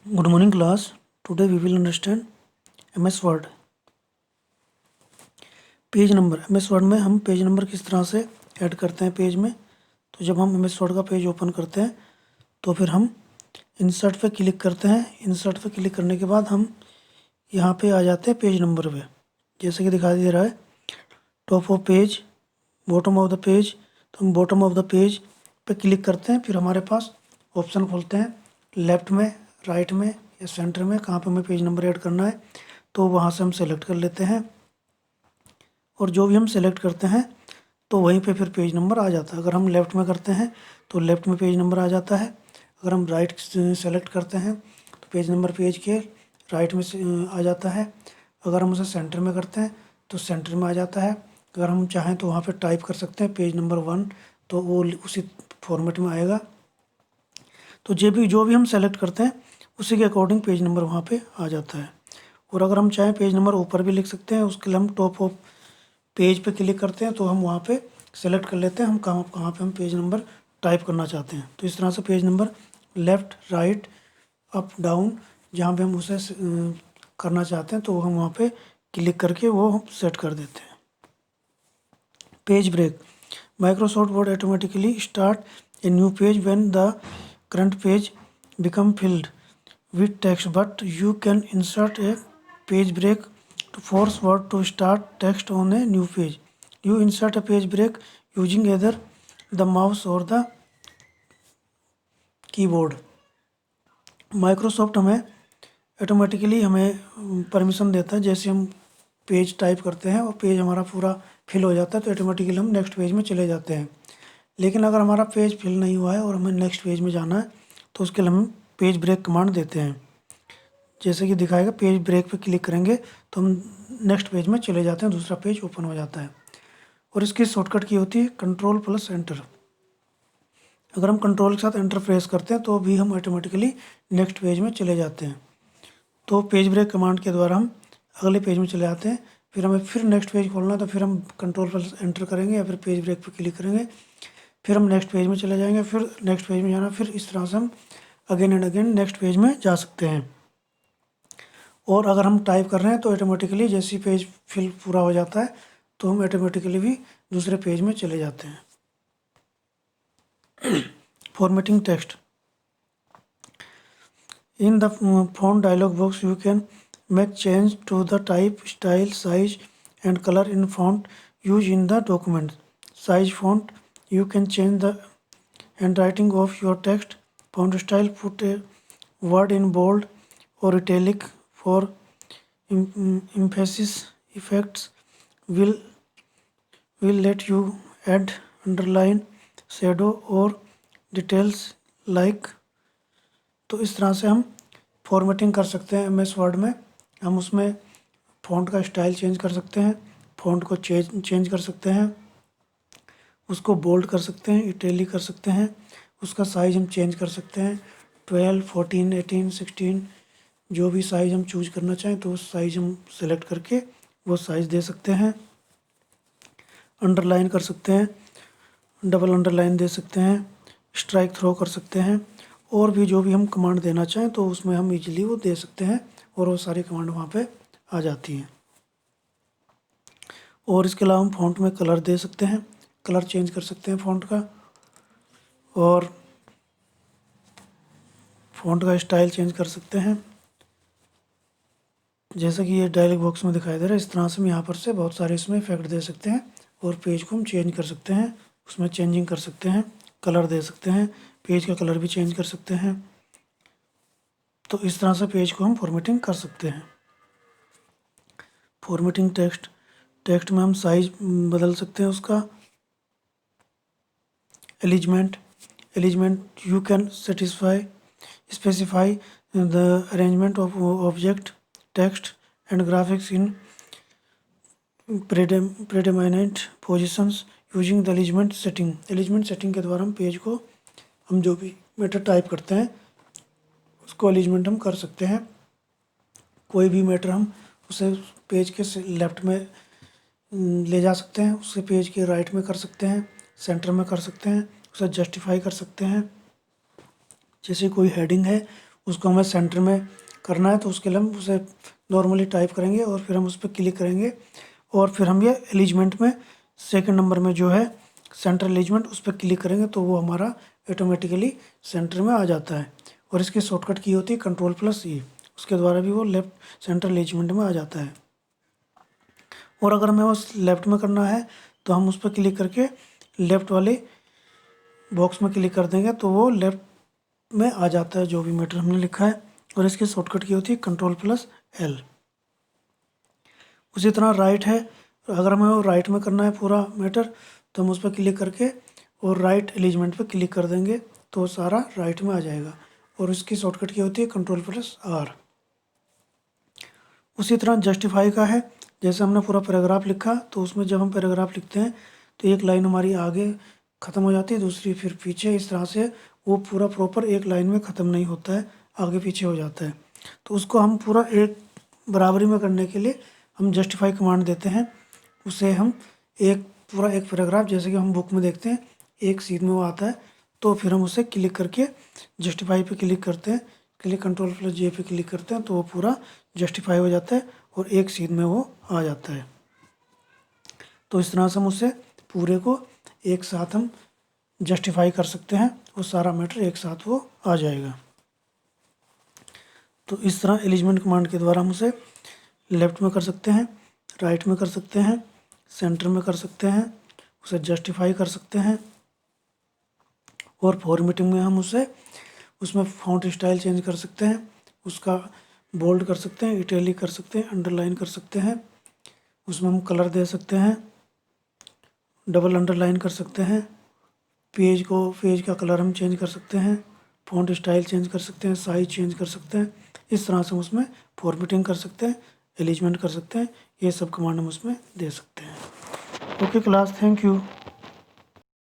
Good morning class. Today we will understand MS Word. Page number MS Word में हम page number किस तरह से ऐड करते हैं पेज में। तो जब हम MS Word का पेज ओपन करते हैं तो फिर हम इंसर्ट पे क्लिक करते हैं। इंसर्ट पे क्लिक करने के बाद हम यहाँ पे आ जाते हैं पेज नंबर पे, जैसे कि दिखाई दे रहा है top of page, bottom of the page. तो हम बॉटम ऑफ द पेज पे क्लिक करते हैं, फिर हमारे पास ऑप्शन खुलते हैं लेफ़्ट में, राइट में या सेंटर में, कहाँ पे हमें पेज नंबर ऐड करना है तो वहाँ से हम सेलेक्ट कर लेते हैं। और जो भी हम सेलेक्ट करते हैं तो वहीं पे फिर पेज नंबर आ जाता है। अगर हम लेफ़्ट में करते हैं तो लेफ़्ट में पेज नंबर आ जाता है। अगर हम राइट सेलेक्ट करते हैं तो पेज नंबर पेज के राइट में आ जाता है। अगर हम उसे सेंटर में करते हैं तो सेंटर में आ जाता है। अगर हम चाहें तो वहाँ पे टाइप कर सकते हैं पेज नंबर 1, तो वो उसी फॉर्मेट में आएगा। तो जो भी हम सेलेक्ट करते हैं उसी के अकॉर्डिंग पेज नंबर वहाँ पे आ जाता है। और अगर हम चाहें पेज नंबर ऊपर भी लिख सकते हैं, उसके लिए हम टॉप ऑफ पेज पे क्लिक करते हैं तो हम वहाँ पे सेलेक्ट कर लेते हैं हम कहाँ कहाँ पे हम पेज नंबर टाइप करना चाहते हैं। तो इस तरह से page number left, right, up, down, जहाँ पे हम उसे करना चाहते हैं तो हम वहाँ पे क्लिक करके वो हम सेट कर देते हैं। Page break. Microsoft Word automatically start a new page when the current page become filled with text, but you can insert a page break to force Word to start text on a new page. You insert a page break using either the mouse or the keyboard. Microsoft हमें automatically हमें permission देता है, जैसे हम page type करते हैं और page हमारा पूरा फिल हो जाता है तो ऑटोमेटिकली हम नेक्स्ट पेज में चले जाते हैं। लेकिन अगर हमारा पेज फिल नहीं हुआ है और हमें नेक्स्ट पेज में जाना है तो उसके लिए हम पेज ब्रेक कमांड देते हैं। जैसे कि दिखाएगा, पेज ब्रेक पे क्लिक करेंगे तो हम नेक्स्ट पेज में चले जाते हैं, दूसरा पेज ओपन हो जाता है। और इसकी शॉर्टकट की होती है कंट्रोल प्लस एंटर। अगर हम कंट्रोल के साथ एंटर प्रेस करते हैं तो भी हम ऑटोमेटिकली नेक्स्ट पेज में चले जाते हैं। तो पेज ब्रेक कमांड के द्वारा हम अगले पेज में चले जाते हैं। फिर हमें फिर नेक्स्ट पेज खोलना है तो फिर हम कंट्रोल प्लस एंटर करेंगे या फिर पेज ब्रेक पर क्लिक करेंगे, फिर हम नेक्स्ट पेज में चले जाएंगे, फिर नेक्स्ट पेज में जाना, फिर इस तरह से हम again and again next page में जा सकते हैं। और अगर हम टाइप कर रहे हैं तो ऑटोमेटिकली जैसे ही पेज फिल पूरा हो जाता है तो हम ऑटोमेटिकली भी दूसरे पेज में चले जाते हैं। Formatting text. In the font dialog box, you can make change to the type, style, size, and color in font used in the document. Size font, you can change the handwriting of your text. Font style, put a word in bold or italic for emphasis. Effects will let you add, underline, shadow or details like। तो इस तरह से हम formatting कर सकते हैं MS word में। हम उसमें फ़ॉन्ट का स्टाइल चेंज कर सकते हैं, फ़ॉन्ट को चेंज कर सकते हैं, उसको बोल्ड कर सकते हैं, इटैलिक कर सकते हैं, उसका साइज़ हम चेंज कर सकते हैं 12, 14, 18, 16, जो भी साइज़ हम चूज करना चाहें तो उस साइज़ हम सेलेक्ट करके वो साइज़ दे सकते हैं। अंडरलाइन कर सकते हैं, डबल अंडरलाइन दे सकते हैं, स्ट्राइक थ्रो कर सकते हैं, और भी जो भी हम कमांड देना चाहें तो उसमें हम इजीली वो दे सकते हैं और वो सारी कमांड वहाँ पे आ जाती हैं। और इसके अलावा हम फ़ॉन्ट में कलर दे सकते हैं, कलर चेंज कर सकते हैं फ़ॉन्ट का, और फ़ॉन्ट का स्टाइल चेंज कर सकते हैं। जैसा कि ये डायलॉग बॉक्स में दिखाई दे रहा है, इस तरह से हम यहाँ पर से बहुत सारे इसमें इफेक्ट दे सकते हैं और पेज को हम चेंज कर सकते हैं, उसमें चेंजिंग कर सकते हैं, कलर दे सकते हैं, पेज का कलर भी चेंज कर सकते हैं। तो इस तरह से पेज को हम फॉर्मेटिंग कर सकते हैं। फॉर्मेटिंग टेक्स्ट में हम साइज बदल सकते हैं उसका। Alignment you can specify the arrangement of object, text and graphics in predominant positions using the alignment setting. Alignment setting के द्वारा हम पेज को, हम जो भी मैटर टाइप करते हैं उसको एलिजमेंट हम कर सकते हैं। कोई भी मैटर हम उसे पेज के लेफ़्ट में ले जा सकते हैं, उसे पेज के राइट में कर सकते हैं, सेंटर में कर सकते हैं, उसे जस्टिफाई कर सकते हैं। जैसे कोई हेडिंग है उसको हमें सेंटर में करना है, तो उसके लिए हम उसे नॉर्मली टाइप करेंगे और फिर हम उस पर क्लिक करेंगे और फिर हम ये एलिजमेंट में सेकंड नंबर में जो है सेंटर एलिजमेंट उस पर क्लिक करेंगे तो वो हमारा ऑटोमेटिकली सेंटर में आ जाता है। और इसकी शॉर्टकट की होती है Ctrl+E, उसके द्वारा भी वो लेफ्ट सेंटर एलिजमेंट में आ जाता है। और अगर हमें उस लेफ्ट में करना है तो हम उस पर क्लिक करके लेफ्ट वाले बॉक्स में क्लिक कर देंगे तो वो लेफ्ट में आ जाता है जो भी मैटर हमने लिखा है। और इसकी शॉर्टकट की होती है Ctrl+L। उसी तरह राइट है, अगर हमें वो राइट में करना है पूरा मैटर तो हम उस पर क्लिक करके और राइट एलिजमेंट पर क्लिक कर देंगे तो वो सारा राइट में आ जाएगा। और इसकी शॉर्टकट की होती है Ctrl+R। उसी तरह जस्टिफाई का है, जैसे हमने पूरा पैराग्राफ लिखा तो उसमें जब हम पैराग्राफ लिखते हैं तो एक लाइन हमारी आगे ख़त्म हो जाती है, दूसरी फिर पीछे, इस तरह से वो पूरा प्रॉपर एक लाइन में ख़त्म नहीं होता है, आगे पीछे हो जाता है। तो उसको हम पूरा एक बराबरी में करने के लिए हम जस्टिफाई कमांड देते हैं। उसे हम एक पूरा एक पैराग्राफ जैसे कि हम बुक में देखते हैं एक सीध में वो आता है, तो फिर हम उसे क्लिक करके जस्टिफाई पे क्लिक करते हैं, Ctrl+J पे क्लिक करते हैं तो वो पूरा जस्टिफाई हो जाता है और एक सीध में वो आ जाता है। तो इस तरह से हम उसे पूरे को एक साथ हम जस्टिफाई कर सकते हैं, वो सारा मैटर एक साथ वो आ जाएगा। तो इस तरह एलिजमेंट कमांड के द्वारा हम उसे लेफ्ट में कर सकते हैं, राइट में कर सकते हैं, सेंटर में कर सकते हैं, उसे जस्टिफाई कर सकते हैं। और फॉर्मेटिंग में हम उसे उसमें फ़ॉन्ट स्टाइल चेंज कर सकते हैं, उसका बोल्ड कर सकते हैं, इटैलिक कर सकते हैं, अंडरलाइन कर सकते हैं, उसमें हम कलर दे सकते हैं, डबल अंडरलाइन कर सकते हैं, पेज का कलर हम चेंज कर सकते हैं, फ़ॉन्ट स्टाइल चेंज कर सकते हैं, साइज चेंज कर सकते हैं। इस तरह से हम उसमें फॉर्मेटिंग कर सकते हैं, एलिजमेंट कर सकते हैं, ये सब कमांड हम उसमें दे सकते हैं। Okay class, thank you.